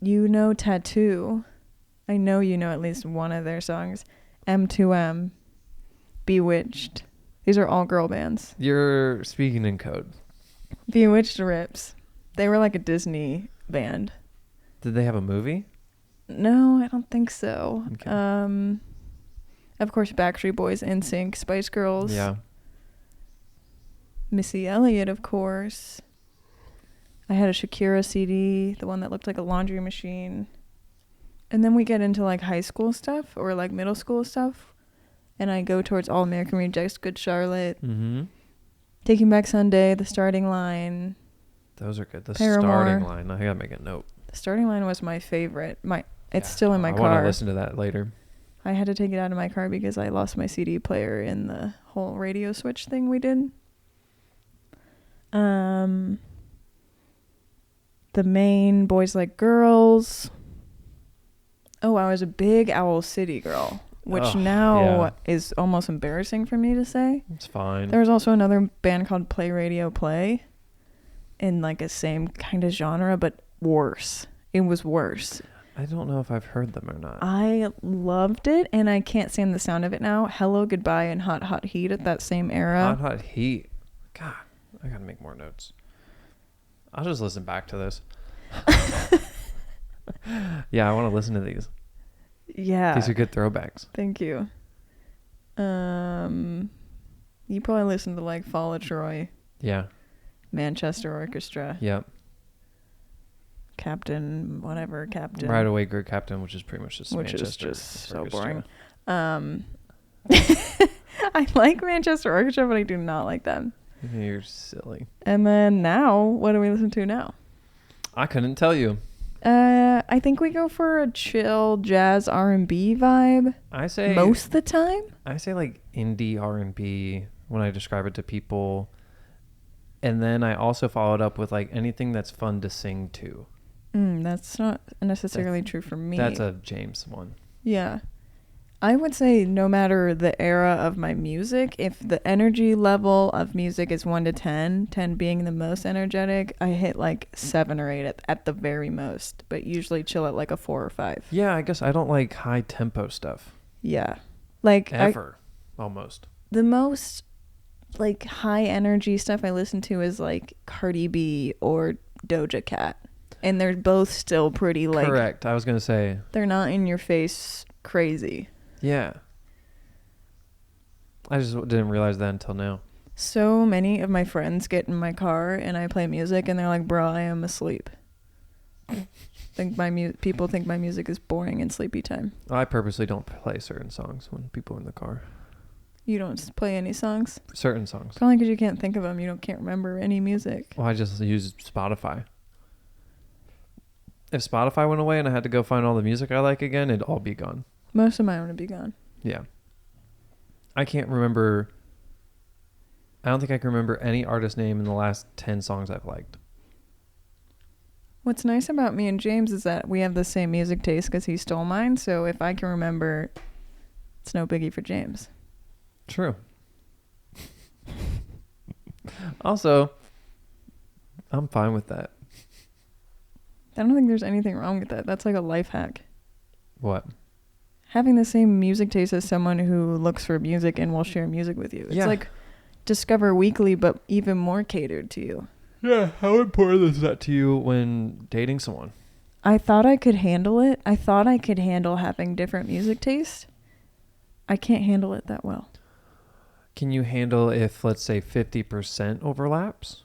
You know Tattoo. I know you know at least one of their songs. M2M. Bewitched. These are all girl bands. You're speaking in code. Bewitched rips. They were like a Disney band. Did they have a movie? No, I don't think so. Okay. Of course, Backstreet Boys, NSYNC, Spice Girls. Yeah. Missy Elliott, of course. I had a Shakira CD, the one that looked like a laundry machine. And then we get into like high school stuff or like middle school stuff. And I go towards All American Rejects, Good Charlotte. Mm-hmm. Taking Back Sunday, The Starting Line. Those are good. The Paramore. Starting Line. I gotta make a note. The Starting Line was my favorite. It's still in my car. I want to listen to that later. I had to take it out of my car because I lost my CD player in the whole radio switch thing we did. The main Boys Like Girls. Oh, I was a big Owl City girl, which is almost embarrassing for me to say. It's fine. There was also another band called Play Radio Play in like a same kind of genre, but worse. It was worse. I don't know if I've heard them or not. I loved it, and I can't stand the sound of it now. Hello, Goodbye, and Hot Hot Heat at that same era. Hot Hot Heat. God, I gotta make more notes. I'll just listen back to this. Yeah, I want to listen to these. Yeah. These are good throwbacks. Thank you. You probably listened to like Fall of Troy. Yeah. Manchester Orchestra. Yep. Captain. Right Away Great Captain, which is pretty much just which Manchester is just so Orchestra. boring. I like Manchester Orchestra, but I do not like them. You're silly. And then now, what do we listen to now? I couldn't tell you. I think we go for a chill jazz R&B vibe. I say most of the time. I say like indie R&B when I describe it to people. And then I also follow it up with like anything that's fun to sing to. That's not necessarily true for me. That's a James one. Yeah. I would say no matter the era of my music, if the energy level of music is 1 to 10, 10 being the most energetic, I hit like 7 or 8 at the very most, but usually chill at like a 4 or 5. Yeah, I guess I don't like high tempo stuff. Yeah. Like ever. Almost. The most like high energy stuff I listen to is like Cardi B or Doja Cat. And they're both still pretty like... Correct. I was going to say... They're not in your face crazy. Yeah. I just didn't realize that until now. So many of my friends get in my car and I play music and they're like, bro, I am asleep. people think my music is boring and sleepy time. I purposely don't play certain songs when people are in the car. You don't play any songs? Certain songs. Probably because you can't think of them. Can't remember any music. Well, I just use Spotify. If Spotify went away and I had to go find all the music I like again, it'd all be gone. Most of mine would be gone. Yeah. I can't remember. I don't think I can remember any artist name in the last 10 songs I've liked. What's nice about me and James is that we have the same music taste because he stole mine. So if I can remember, it's no biggie for James. True. Also, I'm fine with that. I don't think there's anything wrong with that. That's like a life hack. What? Having the same music taste as someone who looks for music and will share music with you. It's like Discover Weekly, but even more catered to you. Yeah, how important is that to you when dating someone? I thought I could handle it. I thought I could handle having different music taste. I can't handle it that well. Can you handle if, let's say, 50% overlaps?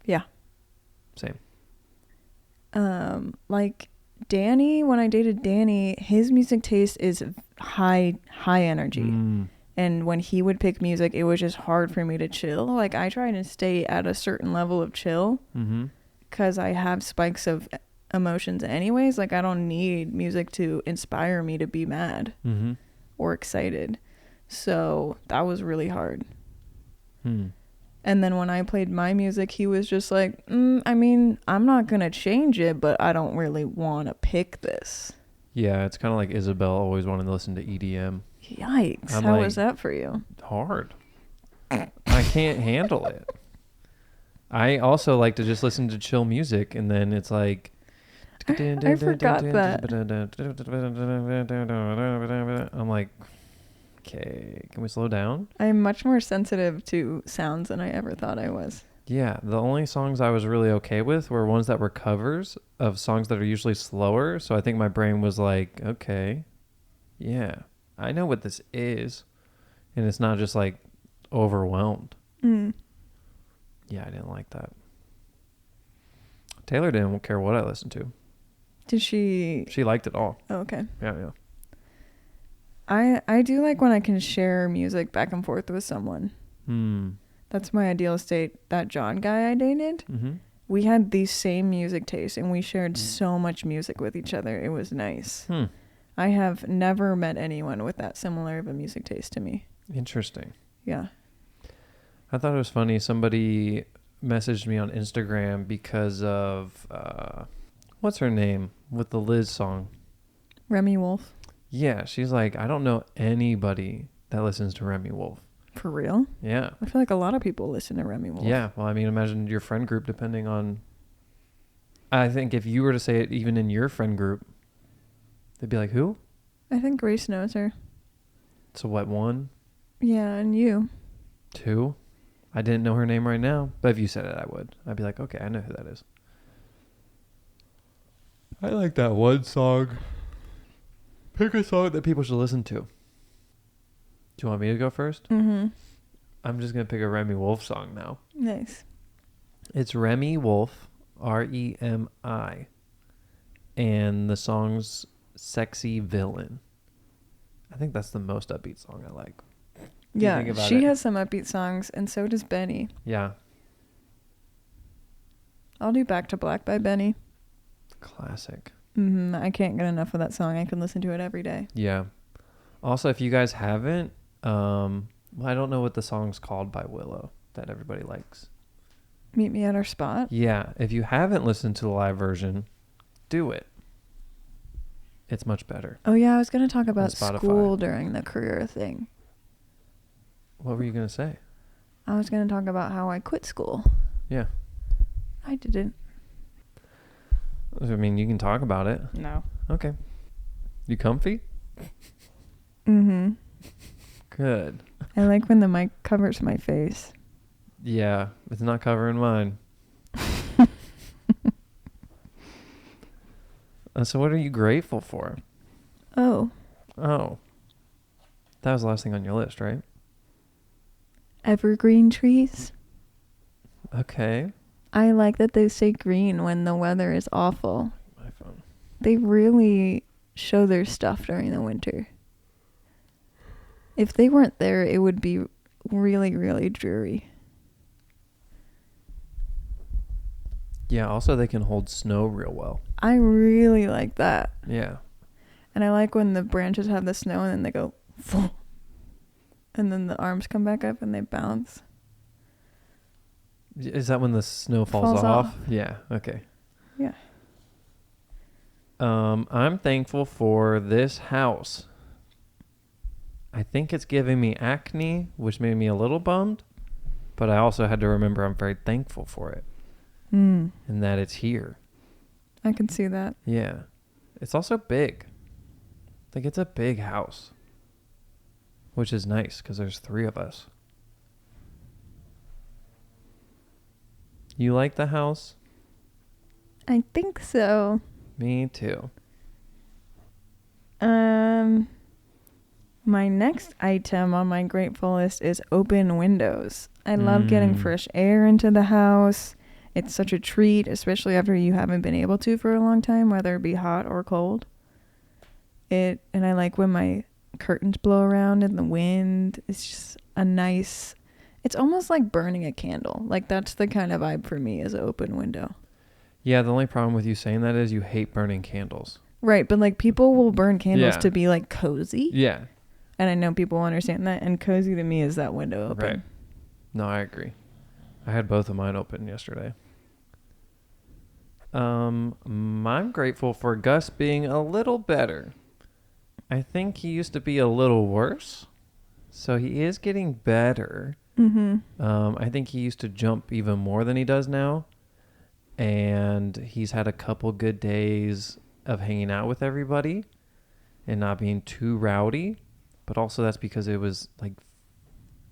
Yeah. Same. Like Danny, when I dated Danny, his music taste is high energy. And when he would pick music, it was just hard for me to chill. Like I try to stay at a certain level of chill because I have spikes of emotions anyways. Like I don't need music to inspire me to be mad or excited. So that was really hard. And then when I played my music, he was just like, I mean, I'm not going to change it, but I don't really want to pick this. Yeah, it's kind of like Isabel always wanted to listen to EDM. Yikes. How was that for you? Hard. I can't handle it. I also like to just listen to chill music, and then it's like... I forgot that. I'm like, okay, can we slow down? I'm much more sensitive to sounds than I ever thought I was. Yeah, the only songs I was really okay with were ones that were covers of songs that are usually slower. So I think my brain was like, okay, yeah, I know what this is. And it's not just like overwhelmed. Yeah, I didn't like that. Taylor didn't care what I listened to. Did she? She liked it all. Oh, okay. Yeah. I do like when I can share music back and forth with someone. That's my ideal state. That John guy I dated, we had the same music taste and we shared so much music with each other. It was nice. I have never met anyone with that similar of a music taste to me. Interesting. Yeah. I thought it was funny. Somebody messaged me on Instagram because of, what's her name with the Liz song? Remy Wolf. Yeah, she's like, I don't know anybody that listens to Remy Wolf. For real? Yeah. I feel like a lot of people listen to Remy Wolf. Yeah, well, I mean, imagine your friend group depending on... I think if you were to say it even in your friend group, they'd be like, who? I think Grace knows her. So what, 1? Yeah, and you. 2? I didn't know her name right now, but if you said it, I would. I'd be like, okay, I know who that is. I like that one song. Pick a song that people should listen to. Do you want me to go first? I'm just going to pick a Remy Wolf song now. Nice. It's Remy Wolf, R-E-M-I. And the song's Sexy Villain. I think that's the most upbeat song I like. Yeah, she has some upbeat songs, and so does Benny. Yeah. I'll do Back to Black by Benny. Classic. I can't get enough of that song. I can listen to it every day. Yeah. Also, if you guys haven't, well, I don't know what the song's called by Willow that everybody likes. Meet Me at Our Spot? Yeah. If you haven't listened to the live version, do it. It's much better. Oh, yeah. I was going to talk about school during the career thing. What were you going to say? I was going to talk about how I quit school. Yeah. I didn't. I mean, you can talk about it. No. Okay. You comfy? Good. I like when the mic covers my face. Yeah, it's not covering mine. So what are you grateful for? Oh. That was the last thing on your list, right? Evergreen trees. Okay. I like that they stay green when the weather is awful. My phone. They really show their stuff during the winter. If they weren't there, it would be really, really dreary. Yeah, also they can hold snow real well. I really like that. Yeah. And I like when the branches have the snow and then they go, and then the arms come back up and they bounce. Is that when the snow falls off? Yeah, okay. Yeah. I'm thankful for this house. I think it's giving me acne, which made me a little bummed, but I also had to remember I'm very thankful for it and that it's here. I can see that. Yeah. It's also big. Like, it's a big house, which is nice because there's 3 of us. You like the house? I think so. Me too. My next item on my grateful list is open windows. I love getting fresh air into the house. It's such a treat, especially after you haven't been able to for a long time, whether it be hot or cold. And I like when my curtains blow around in the wind. It's just a nice, it's almost like burning a candle. Like, that's the kind of vibe for me, is an open window. Yeah, the only problem with you saying that is you hate burning candles. Right, but like people will burn candles to be like cozy. Yeah. And I know people understand that, and cozy to me is that window open. Right. No, I agree. I had both of mine open yesterday. I'm grateful for Gus being a little better. I think he used to be a little worse, so he is getting better. I think he used to jump even more than he does now, and he's had a couple good days of hanging out with everybody and not being too rowdy, but also that's because it was like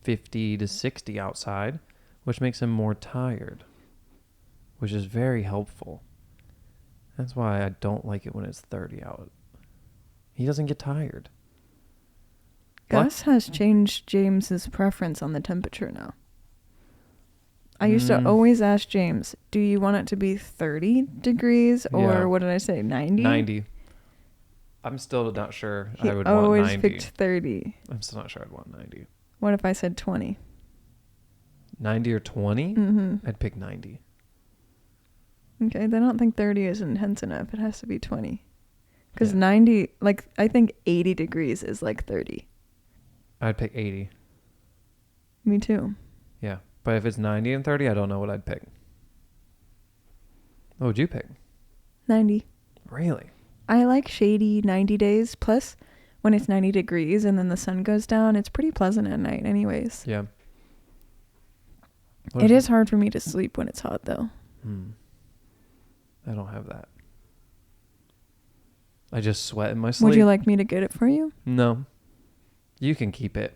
50 to 60 outside, which makes him more tired, which is very helpful. That's why I don't like it when it's 30 out. He doesn't get tired. Gus has changed James's preference on the temperature now. I used to always ask James, do you want it to be 30 degrees or what did I say, 90? 90. I'm still not sure He I would want 90. always picked 30. I'm still not sure I'd want 90. What if I said 20? 90 or 20? I'd pick 90. Okay, then I don't think 30 is intense enough. It has to be 20. Because 90, like, I think 80 degrees is like 30. I'd pick 80. Me too. Yeah. But if it's 90 and 30, I don't know what I'd pick. What would you pick? 90. Really? I like shady 90 days. Plus, when it's 90 degrees and then the sun goes down, it's pretty pleasant at night anyways. Yeah. It is hard for me to sleep when it's hot, though. I don't have that. I just sweat in my sleep. Would you like me to get it for you? No. You can keep it.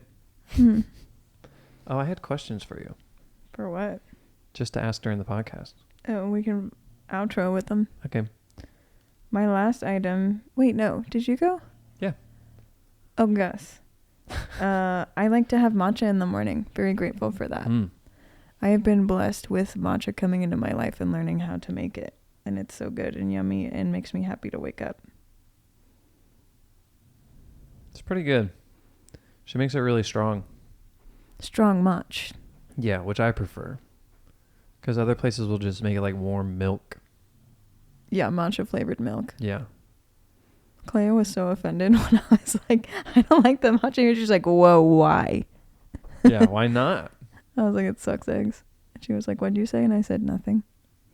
Oh, I had questions for you. For what? Just to ask during the podcast. Oh, we can outro with them. Okay. My last item. Wait, no. Did you go? Yeah. Oh, Gus. I like to have matcha in the morning. Very grateful for that. I have been blessed with matcha coming into my life and learning how to make it. And it's so good and yummy and makes me happy to wake up. It's pretty good. She makes it really strong. Strong matcha. Yeah, which I prefer. Because other places will just make it like warm milk. Yeah, matcha flavored milk. Yeah. Cleo was so offended when I was like, I don't like the matcha. And she's like, whoa, why? Yeah, why not? I was like, it sucks eggs. And she was like, what'd you say? And I said, nothing.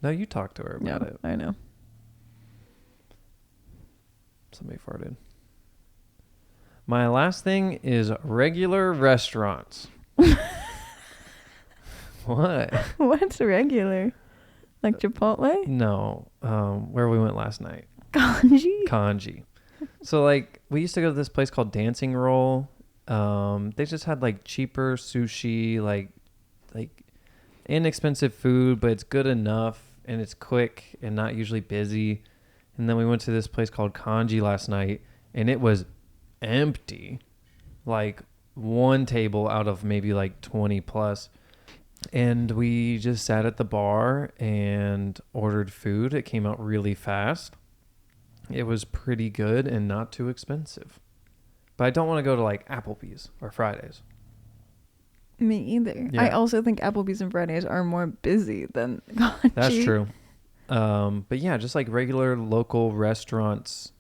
No, you talked to her about it. I know. Somebody farted. My last thing is regular restaurants. What? What's regular? Like Chipotle? No. Where we went last night. Kanji? So like we used to go to this place called Dancing Roll. They just had like cheaper sushi, like inexpensive food, but it's good enough and it's quick and not usually busy. And then we went to this place called Kanji last night and it was empty. Like one table out of maybe like 20 plus. And we just sat at the bar and ordered food. It came out really fast. It was pretty good and not too expensive. But I don't want to go to like Applebee's or Fridays. Me either. Yeah. I also think Applebee's and Fridays are more busy than Kanchi. That's true. But yeah, just like regular local restaurants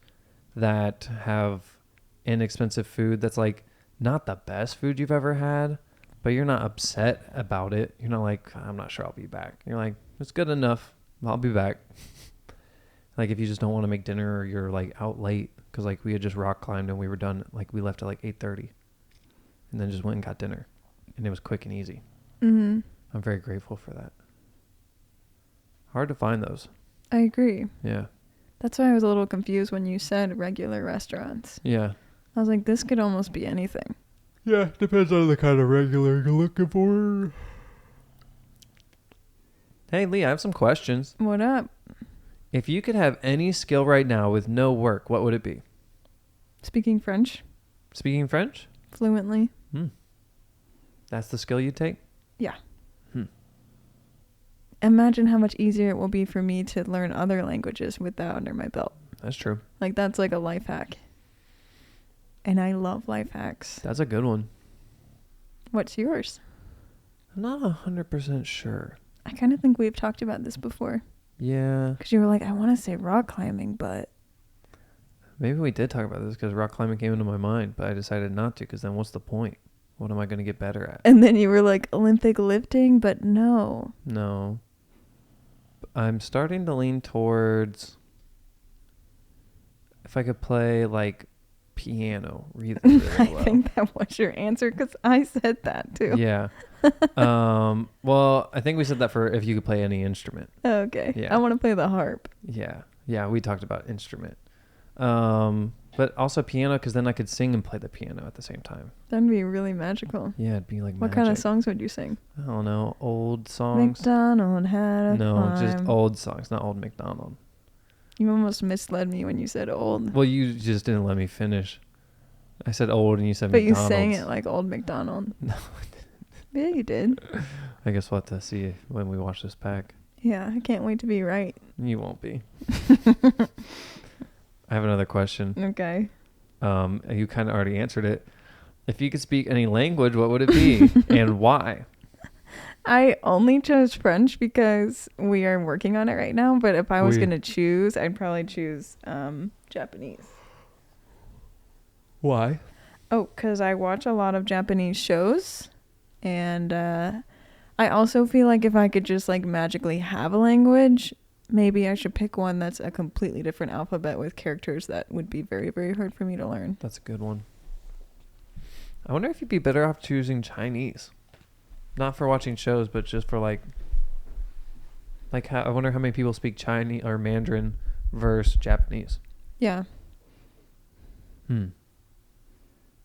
that have inexpensive food that's like not the best food you've ever had, but you're not upset about it. You're not like, I'm not sure I'll be back. You're like, it's good enough. I'll be back. Like if you just don't want to make dinner or you're like out late, because like we had just rock climbed and we were done, like we left at like 8:30 and then just went and got dinner. And it was quick and easy. Mm-hmm. I'm very grateful for that. Hard to find those. I agree. Yeah. That's why I was a little confused when you said regular restaurants. Yeah. I was like, this could almost be anything. Yeah, depends on the kind of regular you're looking for. Hey, Leigh, I have some questions. What up? If you could have any skill right now with no work, what would it be? Speaking French Speaking French? fluently. That's the skill you'd take? Yeah. Imagine how much easier it will be for me to learn other languages with that under my belt. That's true. Like, that's like a life hack. And I love life hacks. That's a good one. What's yours? I'm not 100% sure. I kind of think we've talked about this before. Yeah. Because you were like, I want to say rock climbing, but... Maybe we did talk about this because rock climbing came into my mind, but I decided not to because then what's the point? What am I going to get better at? And then you were like, Olympic lifting, but no. No. I'm starting to lean towards if I could play like piano really, really well. I think that was your answer because I said that too. Yeah. Well, I think we said that for if you could play any instrument. Okay. Yeah. I want to play the harp. Yeah. Yeah, we talked about instrument. But also piano because then I could sing and play the piano at the same time. That'd be really magical. Yeah, it'd be like What magic. kind of songs would you sing? I don't know. Old songs. McDonald had a No, farm. just old songs, not Old MacDonald. You almost misled me when you said old. Well, you just didn't let me finish. I said old and you said But McDonald's. you sang it like Old MacDonald. No, Yeah, you did. I guess we'll have to see when we watch this back. Yeah, I can't wait to be right. You won't be. I have another question. Okay. You kind of already answered it. If you could speak any language, what would it be and why? I only chose French because we are working on it right now, but if I was going to choose, I'd probably choose Japanese. Why? Oh, because I watch a lot of Japanese shows, and I also feel like if I could just like magically have a language, maybe I should pick one that's a completely different alphabet with characters that would be very, very hard for me to learn. That's a good one. I wonder if you'd be better off choosing Chinese. Not for watching shows, but just for like how, I wonder how many people speak Chinese or Mandarin versus Japanese. Yeah.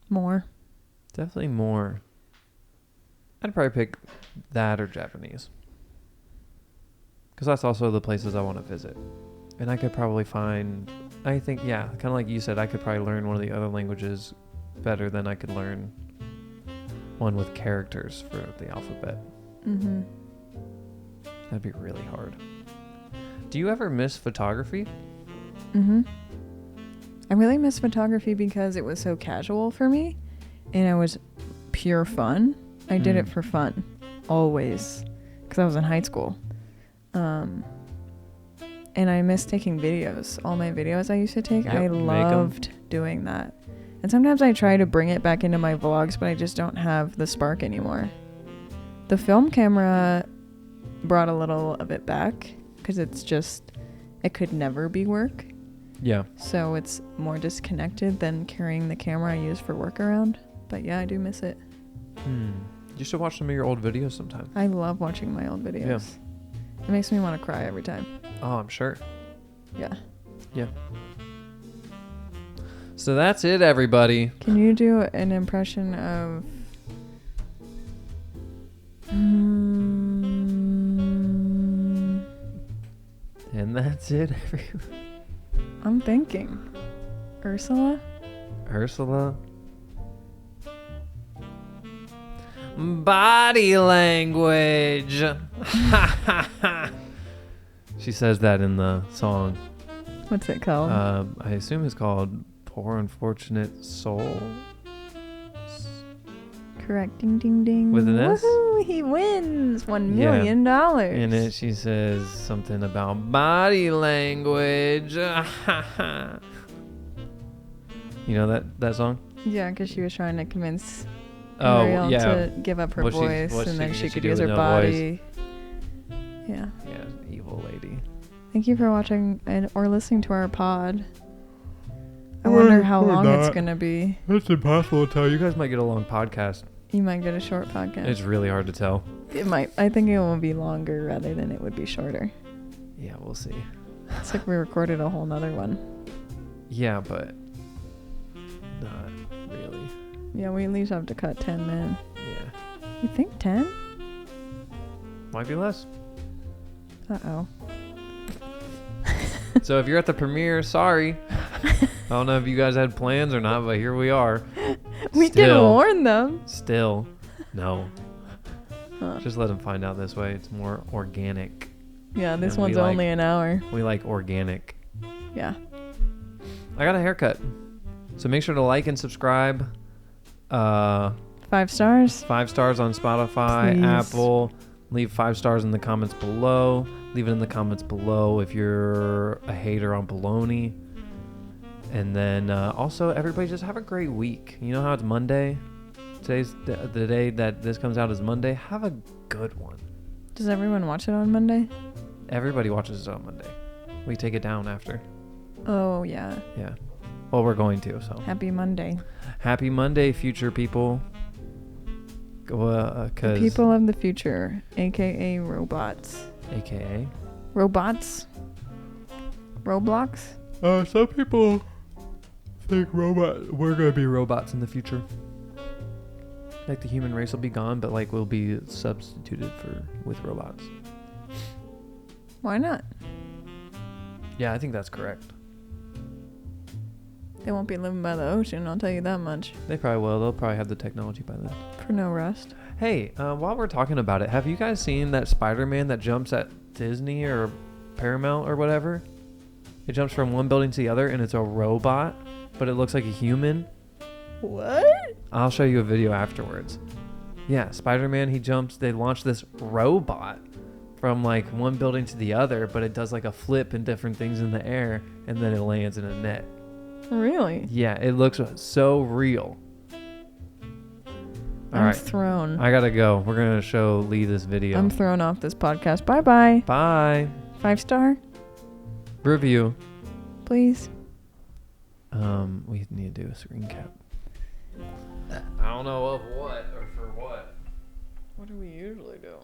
More. Definitely more. I'd probably pick that or Japanese. Because that's also the places I want to visit. And I could probably find, I think, yeah, kind of like you said, I could probably learn one of the other languages better than I could learn one with characters for the alphabet. Mm-hmm. That'd be really hard. Do you ever miss photography? Mm-hmm. I really miss photography because it was so casual for me and it was pure fun. I did it for fun, always, because I was in high school. And I miss taking videos. All my videos I used to take, I loved doing that. And sometimes I try to bring it back into my vlogs, but I just don't have the spark anymore. The film camera brought a little of it back because it could never be work. Yeah. So it's more disconnected than carrying the camera I use for work around. But yeah, I do miss it. You should watch some of your old videos sometime. I love watching my old videos. Yeah. It makes me want to cry every time. Oh, I'm sure. Yeah. Yeah. So that's it, everybody. Can you do an impression of... And that's it, everybody. I'm thinking. Ursula? body language. She says that in the song. What's it called? I assume it's called Poor Unfortunate Soul. Correct. Ding, ding, ding. With an S? Woohoo! He wins $1 million. In it, she says something about body language. You know that song? Yeah, because she was trying to convince Oh, Ariel yeah. to give up her What voice, and then she could do use with her no body. Yeah. Yeah, evil lady. Thank you for watching or listening to our pod. I wonder how long it's going to be. It's impossible to tell. You guys might get a long podcast. You might get a short podcast. It's really hard to tell. It might. I think it will be longer rather than it would be shorter. Yeah, we'll see. It's like we recorded a whole nother one. Yeah, but not really. Yeah, we at least have to cut 10 men. Yeah. You think 10? Might be less. Uh-oh. So if you're at the premiere, sorry. I don't know if you guys had plans or not, but here we are. We can warn them. Still. No. Huh. Just let them find out this way. It's more organic. Yeah, this And we one's like- only an hour. We like organic. Yeah. I got a haircut. So make sure to like and subscribe. 5 stars. 5 stars on Spotify, Please. Apple. Leave 5 stars in the comments below. Leave it in the comments below if you're a hater on baloney. And then also, everybody just have a great week. You know how it's Monday? Today's the day that this comes out is Monday. Have a good one. Does everyone watch it on Monday? Everybody watches it on Monday. We take it down after. Oh, yeah. Yeah. Well, we're going to, so. Happy Monday. Happy Monday, future people. The 'Cause people of the future, a.k.a. robots. AKA? Robots? Roblox? Some people think we're gonna be robots in the future. Like the human race will be gone, but like we'll be substituted with robots. Why not? Yeah, I think that's correct. They won't be living by the ocean, I'll tell you that much. They probably will. They'll probably have the technology by then. For no rest. Hey, while we're talking about it, have you guys seen that Spider-Man that jumps at Disney or Paramount or whatever? It jumps from one building to the other, and it's a robot, but it looks like a human. What? I'll show you a video afterwards. Yeah, Spider-Man, they launched this robot from like one building to the other, but it does like a flip and different things in the air, and then it lands in a net. Really? Yeah, it looks so real. All I'm right, thrown. I gotta go. We're gonna show Leigh this video. I'm thrown off this podcast. Bye-bye. Bye. 5 star, Review. please. We need to do a screen cap. I don't know of what or for what. What do we usually do?